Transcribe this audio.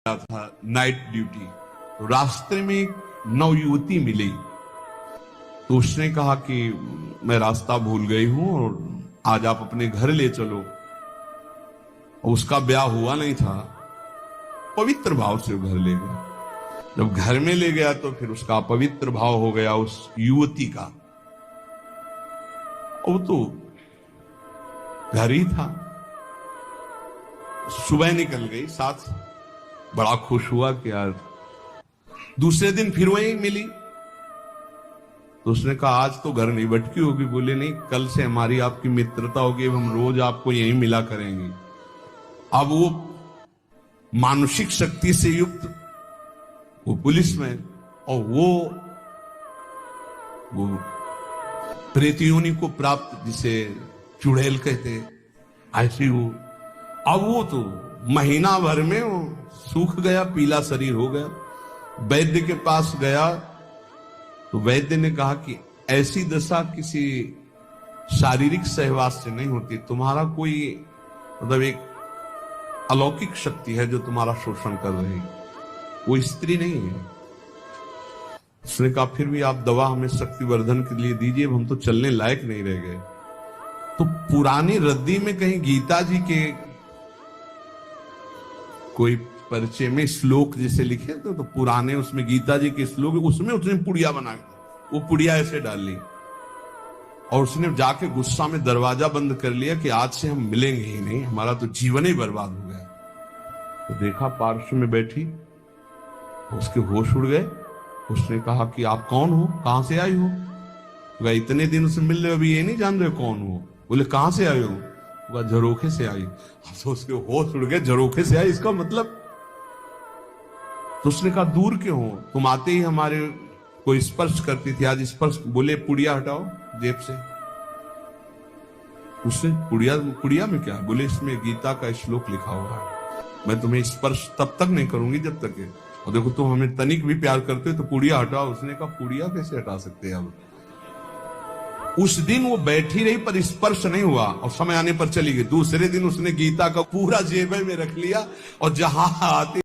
था night duty. तो रास्ते में एक नवयुवती मिली, तो उसने कहा कि मैं रास्ता भूल गई हूं और आज आप अपने घर ले चलो। और उसका ब्याह हुआ नहीं था, पवित्र भाव से वो घर ले गया। जब घर में ले गया तो फिर उसका पवित्र भाव हो गया उस युवती का। वो तो घर ही था। सुबह निकल गई साथ, बड़ा खुश हुआ कि यार। दूसरे दिन फिर वही मिली, तो उसने कहा आज तो घर नहीं भटकी होगी। बोले नहीं, कल से हमारी आपकी मित्रता होगी, हम रोज आपको यहीं मिला करेंगे। अब वो मानसिक शक्ति से युक्त वो पुलिस में, और वो प्रेतयोनि को प्राप्त, जिसे चुड़ैल कहते, ऐसी वो। अब वो तो महीना भर में वो सूख गया, पीला शरीर हो गया। वैद्य के पास गया तो वैद्य ने कहा कि ऐसी दशा किसी शारीरिक सहवास से नहीं होती, तुम्हारा कोई मतलब एक अलौकिक शक्ति है जो तुम्हारा शोषण कर रही, वो स्त्री नहीं है। उसने कहा फिर भी आप दवा हमें शक्तिवर्धन के लिए दीजिए, हम तो चलने लायक नहीं रह गए। तो पुरानी रद्दी में कहीं गीता जी के कोई परिचय में श्लोक जैसे लिखे तो पुराने उसमें गीता जी के श्लोक, उसमें उसने पुड़िया बना, वो पुड़िया ऐसे डाल ली और उसने जाके गुस्सा में दरवाजा बंद कर लिया कि आज से हम मिलेंगे ही नहीं, हमारा तो जीवन ही बर्बाद हो गया। तो देखा पार्श्व में बैठी, उसके होश उड़ गए। उसने कहा कि आप कौन हो, कहां से आई हो? वह इतने दिन से मिल रहे हो, अभी ये नहीं जान रहे कौन हो? बोले कहां से आए हो? वह झरोखे से आई। तो उसके होश उड़ गए, झरोखे से आई इसका मतलब। तो उसने कहा दूर क्यों हो, तुम आते ही हमारे को स्पर्श करती थी, आज स्पर्श। बोले पुड़िया हटाओ जेब से। उसने पुड़िया में क्या? बोले इसमें गीता का श्लोक लिखा हुआ है, मैं तुम्हें स्पर्श तब तक नहीं करूंगी जब तक है, और देखो तुम हमें तनिक भी प्यार करते हो तो पुड़िया हटाओ। उसने कहा पुड़िया कैसे हटा सकते हैं अब? उस दिन वो बैठी रही पर स्पर्श नहीं हुआ और समय आने पर चली गई। दूसरे दिन उसने गीता का पूरा जेब में रख लिया और जहां आती